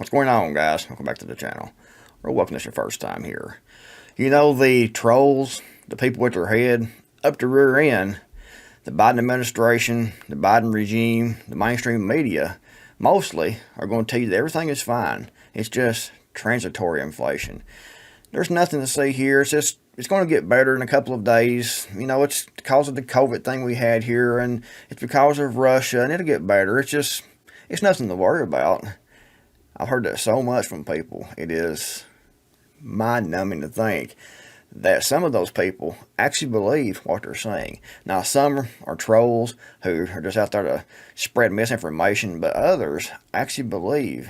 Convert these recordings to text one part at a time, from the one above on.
What's going on, guys? Welcome back to the channel. Or welcome this your first time here. You know, the trolls, the people with their head up the rear end, the Biden administration, the Biden regime, the mainstream media, mostly are going to tell you that everything is fine. It's just transitory inflation. There's nothing to see here. It's going to get better in a couple of days. You know, it's because of the COVID thing we had here, and it's because of Russia, and it'll get better. It's nothing to worry about. I've heard that so much from people. It is mind-numbing to think that some of those people actually believe what they're saying. Now, some are trolls who are just out there to spread misinformation, but others actually believe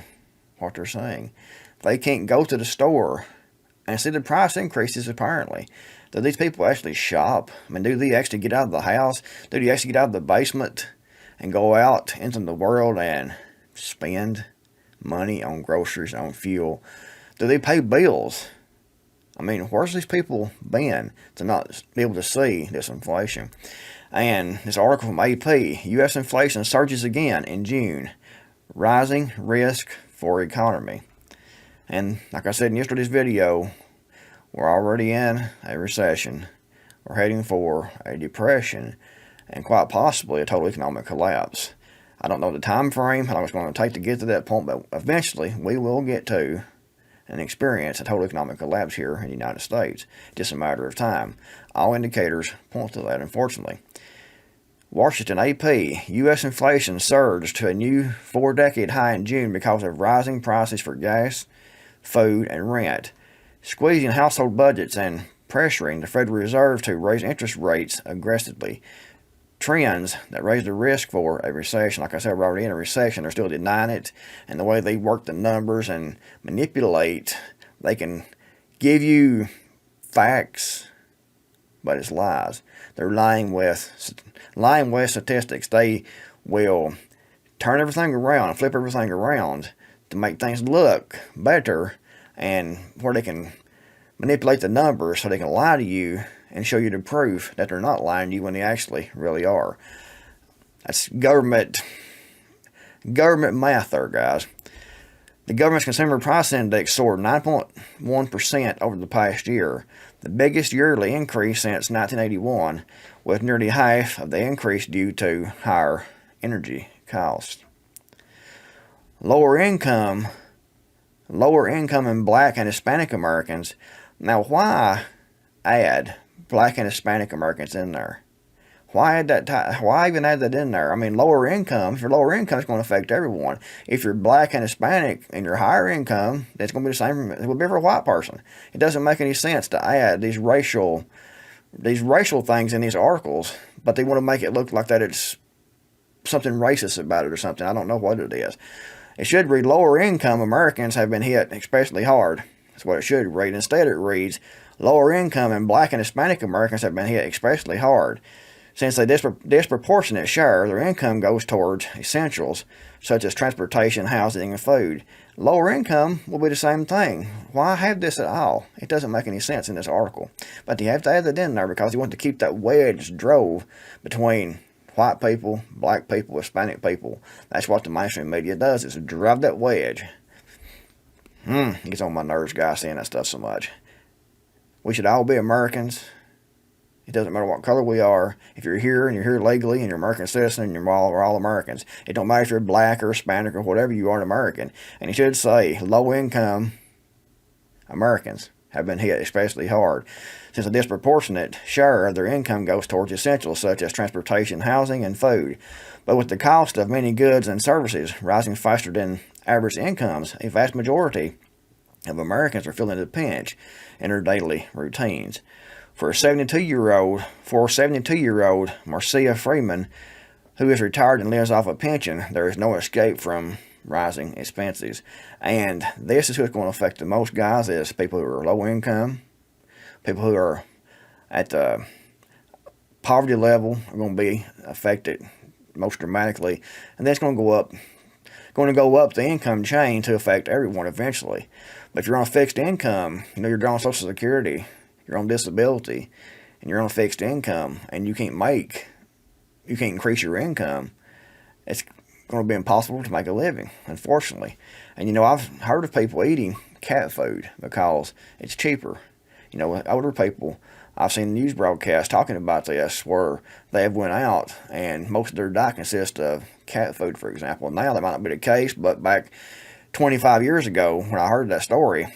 what they're saying. They can't go to the store and see the price increases, apparently. Do these people actually shop? I mean, do they actually get out of the house? Do they actually get out of the basement and go out into the world and spend money on groceries, on fuel? Do they pay bills? I mean, where's these people been to not be able to see this inflation? And this article from AP, U.S. inflation surges again in June. Rising risk for economy. And like I said in yesterday's video, we're already in a recession. We're heading for a depression and quite possibly a total economic collapse. I don't know the time frame, how long it's going to take to get to that point, but eventually we will get to and experience a total economic collapse here in the United States. Just a matter of time. All indicators point to that, unfortunately. Washington AP, U.S. inflation surged to a new 4-decade high in June because of rising prices for gas, food, and rent, squeezing household budgets and pressuring the Federal Reserve to raise interest rates aggressively. Trends that raise the risk for a recession. Like I said, we're already in a recession. They're still denying it. And the way they work the numbers and manipulate, they can give you facts, but it's lies. They're lying with statistics. They will turn everything around, flip everything around to make things look better, and where they can manipulate the numbers so they can lie to you and show you the proof that they're not lying to you when they actually really are. That's government math there, guys. The government's consumer price index soared 9.1% over the past year, the biggest yearly increase since 1981, with nearly half of the increase due to higher energy costs. Lower income in Black and Hispanic Americans. Now, why add Black and Hispanic Americans in there? Why even add that in there? I mean, lower income. If you're lower income, it's going to affect everyone. If you're Black and Hispanic and you're higher income, it's going to be the same. It will be for a white person. It doesn't make any sense to add these racial things in these articles, but they want to make it look like that it's something racist about it or something. I don't know what it is. It should read lower income Americans have been hit especially hard. That's what it should read. Instead, it reads lower income and Black and Hispanic Americans have been hit especially hard. Since a disproportionate share of their income goes towards essentials, such as transportation, housing, and food. Lower income will be the same thing. Why have this at all? It doesn't make any sense in this article. But you have to add that in there because you want to keep that wedge drove between white people, Black people, Hispanic people. That's what the mainstream media does, is drive that wedge. It gets on my nerves, guys, saying that stuff so much. We should all be Americans. It doesn't matter what color we are. If you're here and you're here legally and you're an American citizen, and we're all Americans. It don't matter if you're Black or Hispanic or whatever you are, an American. And you should say low-income Americans have been hit especially hard, since a disproportionate share of their income goes towards essentials such as transportation, housing, and food. But with the cost of many goods and services rising faster than average incomes, a vast majority of Americans are feeling the pinch in their daily routines. For 72-year-old Marcia Freeman, who is retired and lives off a pension, there is no escape from rising expenses. And this is what's going to affect the most, guys, is people who are low income, people who are at the poverty level are going to be affected most dramatically. And that's going to go up the income chain to affect everyone eventually. But if you're on a fixed income, you're drawing Social Security, you're on disability, and you're on a fixed income, and you can't increase your income, it's going to be impossible to make a living, unfortunately. And I've heard of people eating cat food because it's cheaper. Older people, I've seen news broadcasts talking about this where they have went out and most of their diet consists of cat food, for example. Now that might not be the case, but back 25 years ago when I heard that story,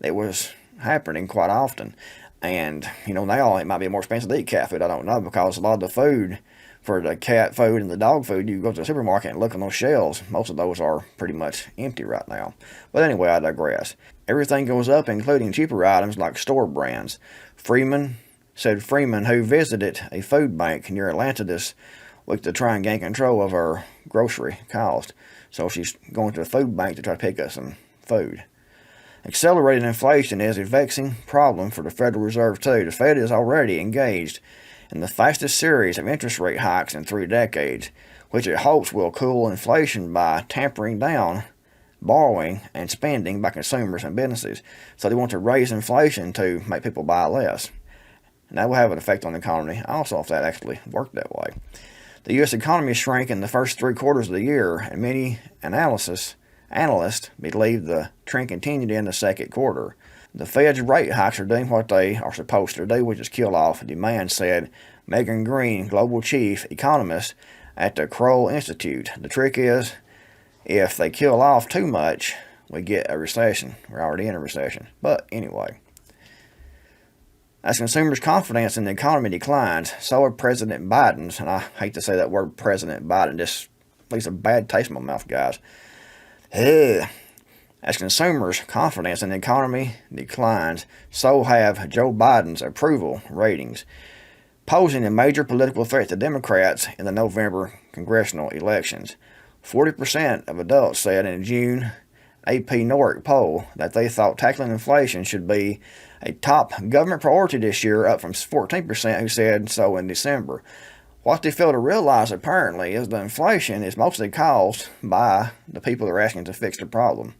it was happening quite often. And, now it might be more expensive to eat cat food. I don't know, because a lot of the food for the cat food and the dog food, you go to the supermarket and look on those shelves. Most of those are pretty much empty right now. But anyway, I digress. Everything goes up, including cheaper items like store brands. Freeman, who visited a food bank near Atlanta this week to try and gain control of her grocery cost. So she's going to the food bank to try to pick up some food. Accelerated inflation is a vexing problem for the Federal Reserve too. The Fed is already engaged in the fastest series of interest rate hikes in 3 decades, which it hopes will cool inflation by tampering down borrowing and spending by consumers and businesses. So they want to raise inflation to make people buy less. And that will have an effect on the economy also if that actually worked that way. The U.S. economy shrank in the first 3 quarters of the year, and many analysts believe the trend continued in the second quarter. The Fed's rate hikes are doing what they are supposed to do, which is kill off demand, said Megan Green, global chief economist at the Kroll Institute. The trick is, if they kill off too much, we get a recession. We're already in a recession. But anyway, as consumers' confidence in the economy declines, so are President Biden's, and I hate to say that word President Biden, just leaves a bad taste in my mouth, guys. As consumers' confidence in the economy declines, so have Joe Biden's approval ratings, posing a major political threat to Democrats in the November congressional elections. 40% of adults said in a June AP NORC poll that they thought tackling inflation should be a top government priority this year, up from 14% who said so in December. What they fail to realize, apparently, is that inflation is mostly caused by the people that are asking to fix the problem.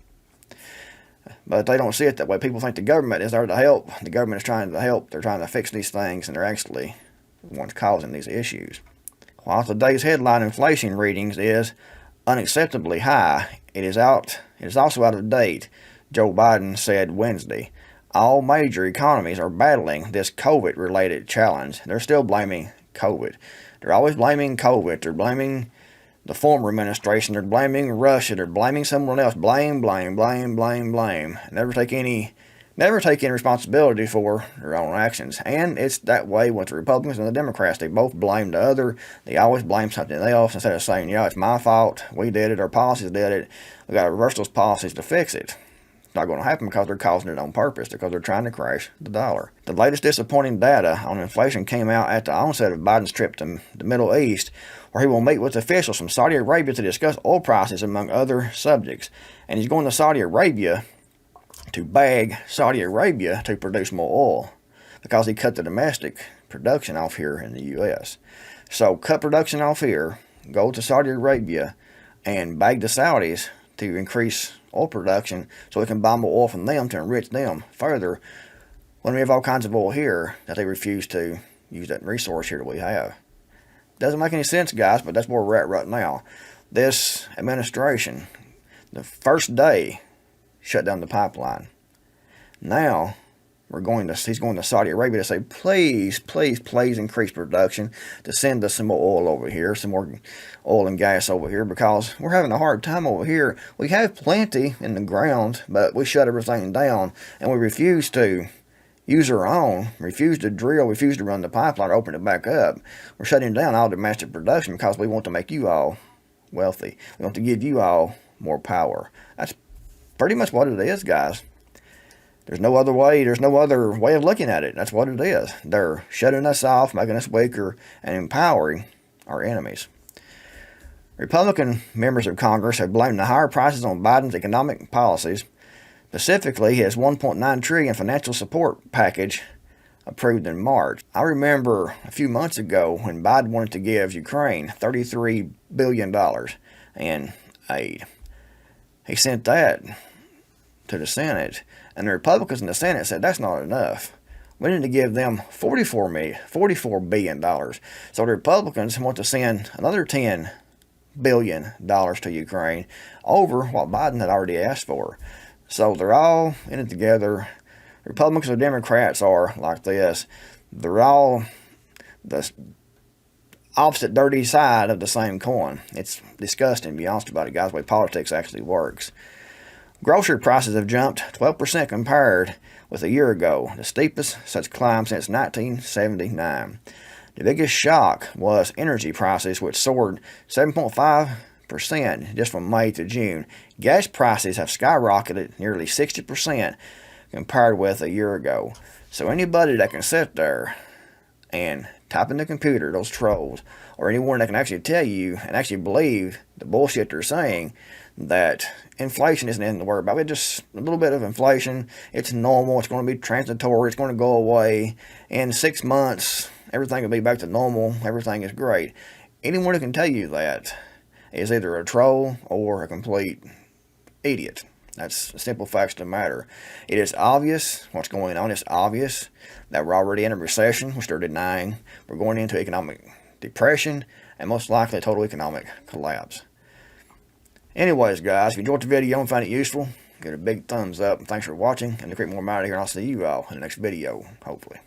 But they don't see it that way. People think the government is there to help. The government is trying to help. They're trying to fix these things, and they're actually the ones causing these issues. While today's headline inflation readings is unacceptably high, it is also out of date, Joe Biden said Wednesday. All major economies are battling this COVID-related challenge. They're still blaming COVID. They're always blaming COVID. They're blaming the former administration. They're blaming Russia. They're blaming someone else. Blame. Never take any responsibility for their own actions. And it's that way with the Republicans and the Democrats. They both blame the other. They always blame something else instead of saying, it's my fault. We did it. Our policies did it. We got to reverse those policies to fix it. It's not going to happen because they're causing it on purpose, because they're trying to crash the dollar. The latest disappointing data on inflation came out at the onset of Biden's trip to the Middle East, where he will meet with officials from Saudi Arabia to discuss oil prices, among other subjects. And he's going to Saudi Arabia to beg Saudi Arabia to produce more oil because he cut the domestic production off here in the U.S. So cut production off here, go to Saudi Arabia, and beg the Saudis to increase oil production so we can buy more oil from them to enrich them further when we have all kinds of oil here that they refuse to use that resource here that we have. Doesn't make any sense, guys, but that's where we're at right now. This administration, the first day, shut down the pipeline. Now, he's going to Saudi Arabia to say, please increase production, to send us some more oil over here, some more oil and gas over here, because we're having a hard time over here. We have plenty in the ground, but we shut everything down, and we refuse to use our own, refuse to drill, refuse to run the pipeline or open it back up. We're shutting down all domestic production because we want to make you all wealthy. We want to give you all more power. That's pretty much what it is, guys. There's no other way of looking at it. That's what it is. They're shutting us off, making us weaker, and empowering our enemies. Republican members of Congress have blamed the higher prices on Biden's economic policies, specifically his $1.9 trillion financial support package approved in March. I remember a few months ago when Biden wanted to give Ukraine $33 billion in aid. He sent that to the Senate, and the Republicans in the Senate said that's not enough. We need to give them $44 billion. So the Republicans want to send another $10 billion to Ukraine over what Biden had already asked for. So they're all in it together. Republicans or Democrats are like this. They're all the opposite dirty side of the same coin. It's disgusting, to be honest about it, guys, the way politics actually works. Grocery prices have jumped 12% compared with a year ago, the steepest such climb since 1979. The biggest shock was energy prices, which soared 7.5% just from May to June. Gas prices have skyrocketed nearly 60% compared with a year ago. So anybody that can sit there and type in the computer, those trolls, or anyone that can actually tell you and actually believe the bullshit they're saying, that inflation isn't anything to worry about. It's just a little bit of inflation. It's normal. It's going to be transitory. It's going to go away. In 6 months, everything will be back to normal. Everything is great. Anyone who can tell you that is either a troll or a complete idiot. That's the simple facts of the matter. It is obvious what's going on. It's obvious that we're already in a recession, which they're denying. We're going into economic depression and most likely a total economic collapse. Anyways, guys, if you enjoyed the video and found it useful, give it a big thumbs up. Thanks for watching. And the Creekmore out here, and I'll see you all in the next video, hopefully.